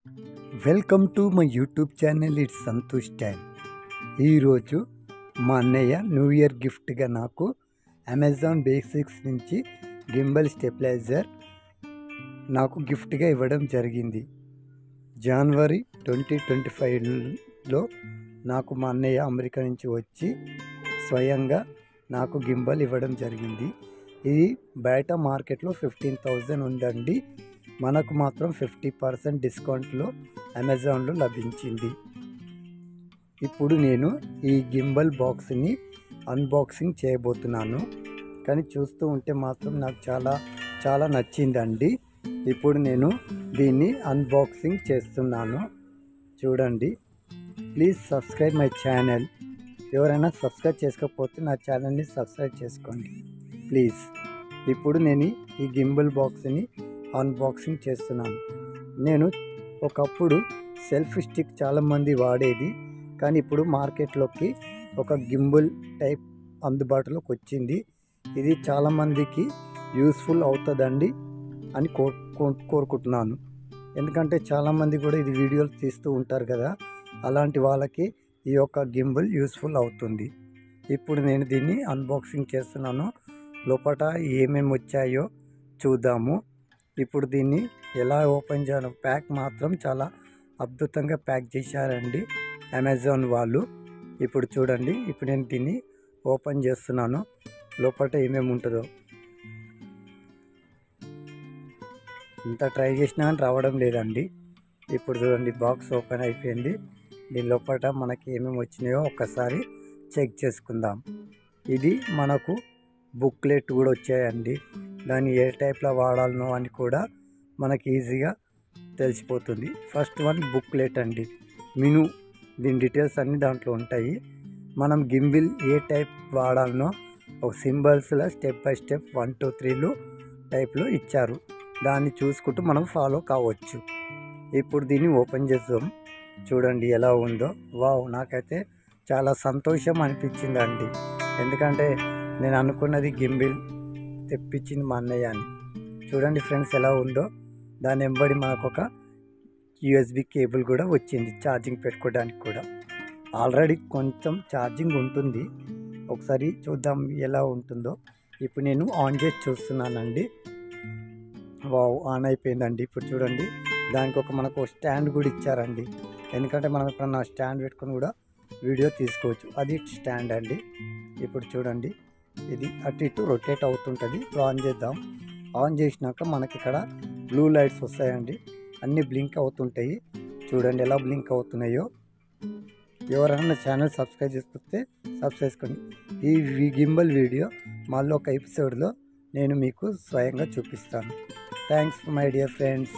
Welcome to my YouTube channel it's Santosh time. ఈరోజు మా అన్నయ్య న్యూ ఇయర్ గిఫ్ట్గా నాకు అమెజాన్ బేసిక్స్ నుంచి గింబల్ స్టెబిలైజర్ నాకు గిఫ్ట్గా ఇవ్వడం జరిగింది. జనవరి 2025లో నాకు మా అన్నయ్య అమెరికా నుంచి వచ్చి స్వయంగా నాకు గింబల్ ఇవ్వడం జరిగింది. ఇది బయట మార్కెట్లో 15,000 ఉందండి. మనకు మాత్రం 50% డిస్కౌంట్లో అమెజాన్లో లభించింది. ఇప్పుడు నేను ఈ గింబల్ బాక్స్ని అన్బాక్సింగ్ చేయబోతున్నాను. కానీ చూస్తూ ఉంటే మాత్రం నాకు చాలా నచ్చిందండి. ఇప్పుడు నేను దీన్ని అన్బాక్సింగ్ చేస్తున్నాను. చూడండి. Please subscribe my channel. ఎవరైనా సబ్స్క్రైబ్ చేసుకోకపోతే నా ఛానల్ని సబ్స్క్రైబ్ చేసుకోండి ప్లీజ్. ఇప్పుడు నేను ఈ గింబల్ బాక్స్ని అన్బాక్సింగ్ చేస్తున్నాను. నేను ఒకప్పుడు సెల్ఫీ స్టిక్ చాలామంది వాడేది, కానీ ఇప్పుడు మార్కెట్లోకి ఒక గింబల్ టైప్ అందుబాటులోకి వచ్చింది. ఇది చాలామందికి యూస్ఫుల్ అవుతుందండి అని కోరుకుంటున్నాను. ఎందుకంటే చాలామంది కూడా ఇది వీడియోలు తీస్తూ ఉంటారు కదా, అలాంటి వాళ్ళకి ఈ యొక్క గింబల్ యూస్ఫుల్ అవుతుంది. ఇప్పుడు నేను దీన్ని అన్బాక్సింగ్ చేస్తున్నాను. లోపల ఏమేమి వచ్చాయో చూద్దాము. ఇప్పుడు దీన్ని ఎలా ఓపెన్ చేయాలో ప్యాక్ మాత్రం చాలా అద్భుతంగా ప్యాక్ చేశారండి అమెజాన్ వాళ్ళు. ఇప్పుడు చూడండి. ఇప్పుడు నేను దీన్ని ఓపెన్ చేస్తున్నాను. లోపల ఏమేమి ఉంటుందో. ఇంత ట్రై చేసినా కానీ రావడం లేదండి. ఇప్పుడు చూడండి, బాక్స్ ఓపెన్ అయిపోయింది. దీని లోపల మనకి ఏమేమి వచ్చినాయో ఒక్కసారి చెక్ చేసుకుందాం. ఇది మనకు బుక్లెట్ కూడా వచ్చాయండి. దాన్ని ఏ టైప్లో వాడాలనో అని కూడా మనకి ఈజీగా తెలిసిపోతుంది. ఫస్ట్ వన్ బుక్లెట్ అండి. మెనూ, దీని డీటెయిల్స్ అన్నీ దాంట్లో ఉంటాయి. మనం గింబిల్ ఏ టైప్ వాడాలనో ఒక సింబల్స్లో స్టెప్ బై స్టెప్ 1 2 3 టైప్లో ఇచ్చారు. దాన్ని చూసుకుంటూ మనం ఫాలో కావచ్చు. ఇప్పుడు దీన్ని ఓపెన్ చేద్దాం. చూడండి ఎలా ఉందో. వావ్, నాకైతే చాలా సంతోషం అనిపించిందండి. ఎందుకంటే నేను అనుకున్నది గింబిల్ తెప్పించింది మా అన్నయ్య అని. చూడండి ఫ్రెండ్స్ ఎలా ఉందో. దాని వెంబడి మనకు ఒక యూఎస్బి కేబుల్ కూడా వచ్చింది, ఛార్జింగ్ పెట్టుకోవడానికి కూడా. ఆల్రెడీ కొంచెం ఛార్జింగ్ ఉంటుంది. ఒకసారి చూద్దాం ఎలా ఉంటుందో. ఇప్పుడు నేను ఆన్ చేసి చూస్తున్నానండి. వావ్, ఆన్ అయిపోయిందండి. ఇప్పుడు చూడండి, దానికి మనకు స్టాండ్ కూడా ఇచ్చారండి. ఎందుకంటే మనం ఎప్పుడన్నా స్టాండ్ పెట్టుకొని కూడా వీడియో తీసుకోవచ్చు. అది స్టాండ్ అండి. ఇప్పుడు చూడండి, ఇది అటు ఇటు రొటేట్ అవుతుంటుంది. ఇప్పుడు ఆన్ చేద్దాం. ఆన్ చేసినాక మనకి ఇక్కడ బ్లూ లైట్స్ వస్తాయండి. అన్నీ బ్లింక్ అవుతుంటాయి. చూడండి ఎలా బ్లింక్ అవుతున్నాయో. ఎవరైనా నా ఛానల్ సబ్స్క్రైబ్ చేసుకుంటే సబ్స్క్రైబ్ చేసుకోండి. ఈ గింబల్ వీడియో మళ్ళీ ఒక ఎపిసోడ్లో నేను మీకు స్వయంగా చూపిస్తాను. Thanks my dear friends.